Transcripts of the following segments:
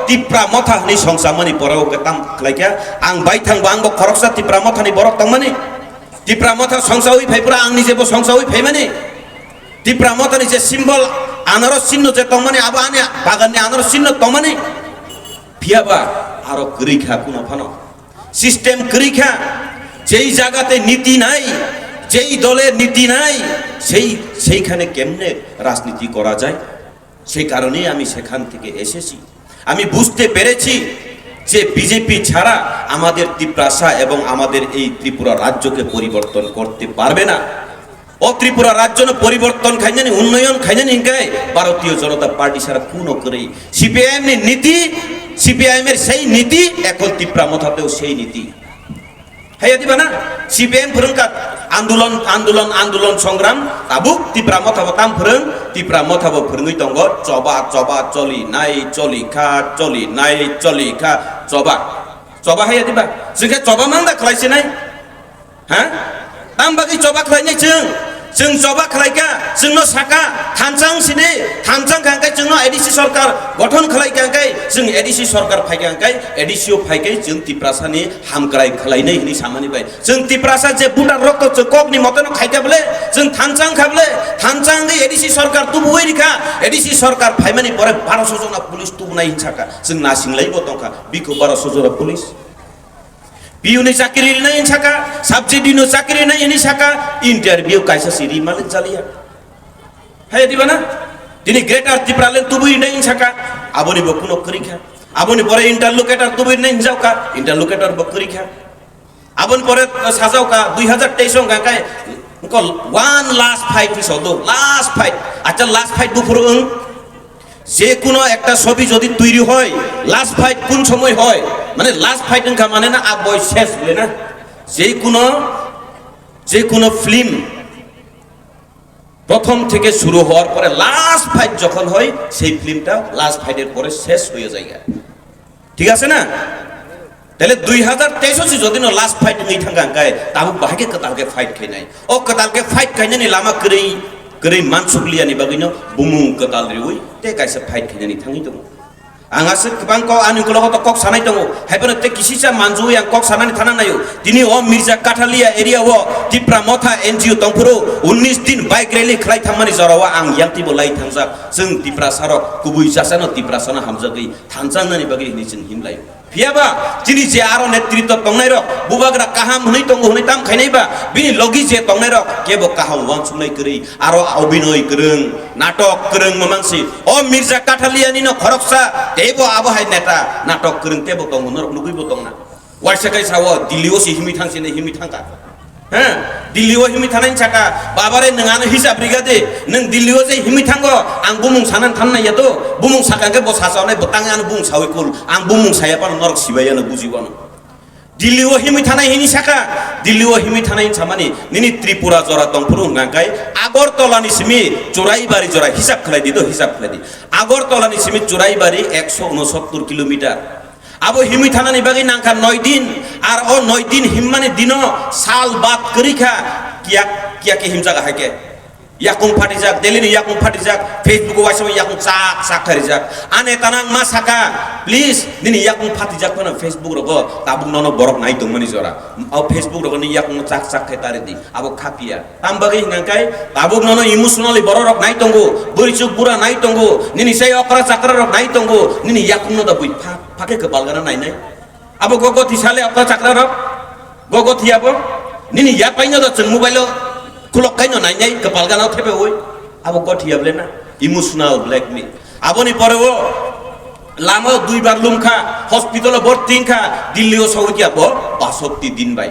tipra motha ni songsamani borok ketam kelaika ang baithang bang bo khoroksa tipra motha ni borok tangmani tipra motha songsawi phaipura ang ni jebo songsawi phaimani tipra motha ni je simbol anaros sinno je tangmani aba ani bagan ni anaros sinno tangmani phiaba aro krikha kuno phano system krikha যেই জায়গাতে নীতি নাই যেই দলের নীতি নাই সেইখানে কেমনে রাজনীতি করা যায় সেই কারণেই আমি সেখান থেকে এসেছি আমি বুঝতে পেরেছি যে বিজেপি ছাড়া আমাদের ত্রিপুরা এবং আমাদের এই ত্রিপুরা রাজ্যকে পরিবর্তন করতে পারবে না ও ত্রিপুরা রাজ্য পরিবর্তন খাইনি উন্নয়ন খাইনি গায় ভারতীয় জনতা পার্টি ছাড়া কোনো করেই সিপিআইএম এর নীতি সিপিআইএম এর সেই নীতি এখন ত্রিপুরা মথাতেও সেই নীতি হাইয়া দিবা না সিপিএম ফরংকা আন্দোলন আন্দোলন আন্দোলন সংগ্রাম তাবুক ত্রিপুরা মথাবো তাম ফরং ত্রিপুরা মথাবো ফরংই দঙ্গ চবা চবা চলি নাই চলি খা চলি নাই চলি খা চবা চবা হাইয়া দিবা जोंखा চবা मांदा खलायसे नाय हा ताम बागै चबा खलायनाय जों चबा खलायका जोंनो साका थानचां सिने थानचां खांखाय जोंनो एडिसि सरकार गठन खलायखांखाय जों एडिसि सरकार फायखांखाय एडिसिओ फायखाय जों तिप्रासानि हामक्राय खलायनाय हिनि सामानि बाय जों तिप्रासा जे बुटार रक्त जो ककनि मतनो खायखाबले जों थानचां खाबले थानचां गे एडिसि सरकार तुबुय रिखा एडिसि सरकार फायमानि परे 1200 जना पुलिस तुबनाय हिंसाका जों नासिंलायबो दंखा बिखौ 1200 जना पुलिस पियुनि चाकरी नै इनसाका सब्सिडी नो चाकरी नै इनसाका इंटरव्यू कायसा सिरि मालिक जालिया हाय दिबाना दिनै ग्रेटर त्रिपुरालेन तुबुय नै इनसाका आबोनि बकुनो करिखा आबोनि परे इंटरलोकेटर तुबुय नै हिंजावका इंटरलोकेटर बकरिखा आबोनि परे साजावका 2023 गाकाय उनको वन लास्ट फाइट हिसदो लास्ट फाइट अच्छा लास्ट फाइट बुफुरो যে কোনো একটা ছবি যদি তৈরি হয় লাস্ট ফাইট কোন সময় হয় মানে লাস্ট ফাইট নকা মানে না আবয় শেষ বলে না যে কোনো ফিল্ম প্রথম থেকে শুরু হওয়ার পরে লাস্ট ফাইট যখন হয় সেই ফিল্মটা লাস্ট ফাইটের পরে শেষ হয়ে যায় ঠিক আছে না তাহলে 2023 যদি না লাস্ট ফাইট নেই থাকা গায় তাবু বাহাকে কতালকে ফাইট খাই নাই ও কতালকে ফাইট খাইনি লামা করেই गरै मानसुकलियानि बागैनो बुमुं कताल रिउइ ते कायसा फाइट खैनानि थाङि दङ आंहासो गोबां क आनिकलगत कक सानाय दङ हायबोनो ते किसिसा मानजुइ आं कक सानानि थाना नायो दिनै अ मिर्जा काठालिया एरिया व तिप्रा मथा एनजिओ तंफुरो 19 दिन बाइक रैली खलाय थांमानि जरावा आं यांतिबो लाई थांजा जों तिप्रा सारो गुबै जासानो तिप्रा साना हामजागै थानजांनानि बागै नि जों हिमलाय फियाबा दिनै जे आरो नेतृत्व तंनाय र बुबाग्रा काहाम हनै दङ हनै ताम खायनायबा बिनि लगी जे तंनाय र केबो काहाम वानसुनाय करै आरो अभिनय करं नाटक करं मानसि अ मिर्जा काठालियानि न खरकसा तेबो आबहाय नेता नाटक करं तेबो दङ नर लुगैबो दंना वारसाकाय सावो दिल्लीओ सि हिमि थांसिने हिमि थांका हा दिल्लीओ हिमि थानायनि साका बाबारे नङानो हिसाब रिगादे नों दिल्लीओ जे हिमि थांगो आं बुमुं सानान थाननाय यातो बुमुं साकाके बसासावनाय बताङानो बुं सावैकुल आं बुमुं सायापान नरक सिबायानो बुजिबानो दिल्लीओ हिमि थानाय हिनि साका दिल्लीओ हिमि थानाय सामानि निनि त्रिपुरा जरा दंफुरु गांकाय आगरतलानि सिमि चोराइबारि जरा हिसाब खलाय दिदो हिसाब खलाय दि आगरतलानि सिमि चोराइबारि 169 किलोमीटर आबो हिमि थानानि बागै नांखा 9 दिन आर ओ 9 दिन हिममानि दिनो साल बात करिखा किया के हिमजागा हाके याकुं फाटि जाक दिल्लीनि याकुं फाटि जाक फेसबुक वाइसो याकुं चाक चाक थारि जाक आने तानां मा साका प्लिज दिनि याकुं फाटि जाक फना फेसबुक रगो ताबुक ननो बरक नाइ दंमानि जरा औ फेसबुक रगो नि याकुं चाक चाक खे तारि दि आबो खापिया ताम बागै हिंगांकाय ताबुक ननो इमोशनली बरक नाइ दंगो बोरिचुक बुरा नाइ दंगो निनि सै अकरा चाकरा रक नाइ दंगो निनि याकुं न द बुइ फाके कपालगाना नाइ नाइ आबो गगो थिसाले अकरा चाकरा रक गगो थियाबो निनि या पाइनो द जों मोबाइलो खुलक काइनो नाइ नाइ कपालगाना थेबे ओइ आबो गथियाबले ना इमोशनल ब्लैकमेल आबोनि परेओ लामा 2 बार लुमखा हॉस्पिटल भर्तिखा दिल्लीओ सौकिया बो 62 दिन बाय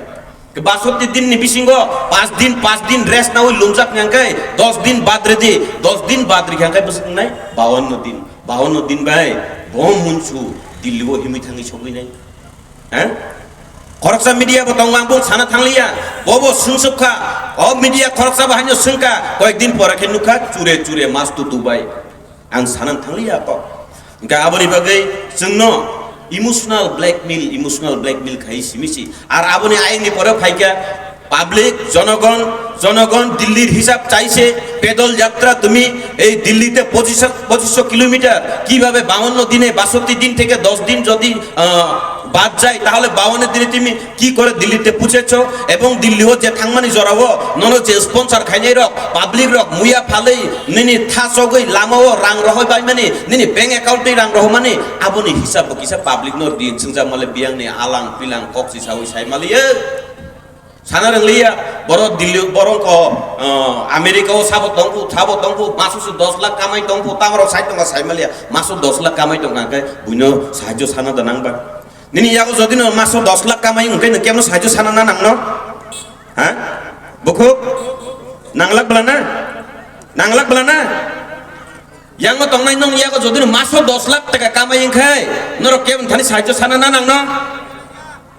62 दिन नि बिसिंगो 5 दिन रेस्ट ना ओइ लुमजाक न्यांकाय 10 दिन बाद रे दे 10 दिन बाद रि ख्यांकाय बसक नाय 52 दिन बाय बम मुनसु दिल्लीओ हिमि थाङि सबै नाय हैं खरकसा मीडिया बतंग आंबो साना थांलिया बबो सुंसुखा अ मीडिया खरकसा बाहायनो सुंका कयक दिन पराखे नुखा चुरे मास्तु दुबाय आं साना थांलिया क गा आबोनि बागै जोंनो इमोशनल ब्लैकमेल खाइ सिमिसि आर आबोनि आइनि परे फाइका পাবলিক জনগণ দিল্লির হিসাব চাইছে। পেদল যাত্রা তুমি এই দিল্লিতে 2500 কিলোমিটার কিভাবে 52 দিনে 62 দিন থেকে 10 দিন যদি বাদ যায় তাহলে 52 দিনে তুমি কি করে দিল্লিতে পৌঁছেছ? এবং দিল্লি হচ্ছে থাংমানি জরাবো নন যে স্পন্সর খাইনাই রক পাবলিক রক মুয়া ফালেই নিনি থাসগৈ লামাও রাং রহয় বাই মানে নিনি ব্যাংক অ্যাকাউন্টে রাং রহ মানে আবনি হিসাব কিসা পাবলিক নর দিন সিংজা মালে বিয়াংনি আলাং পিলাং কক্সি সাউই সাইমালিয়ে সানারং লিয়া বড় দিল্লি বড় ক আমেরিকাও সাবো তংফু মাসুসু 10 লাখ কামাই তংফু তামরাও 60 টাকা সাইমালিয়া মাসু 10 লাখ কামাই তং কাকে বুইনো সাহায্য সানা দানাংবা নিনি ইয়াগো যদি মাসু 10 লাখ কামাই উনকে কেমন সাহায্য সানা না নাংনো হ্যাঁ বুকু নাংলাক বলা না ইয়াঙ্গো তংনাই নং ইয়াগো যদি মাসু 10 লাখ টাকা কামাই খাই নর কেমন থানি সাহায্য সানা না নাংনো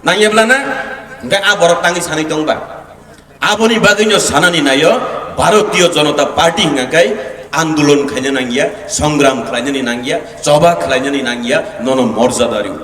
নাংয়েবলা না আবর টাঙ্গি সানি দংবা আবনি বাগৈনো সানানি নাयो ভারতীয় জনতা পার্টি হিঙ্গাকাই আন্দোলন খাইনে নাঙ্গিয়া সংগ্রাম খাইনে নাঙ্গিয়া সভা খাইনে নাঙ্গিয়া নন মর্যাদারিও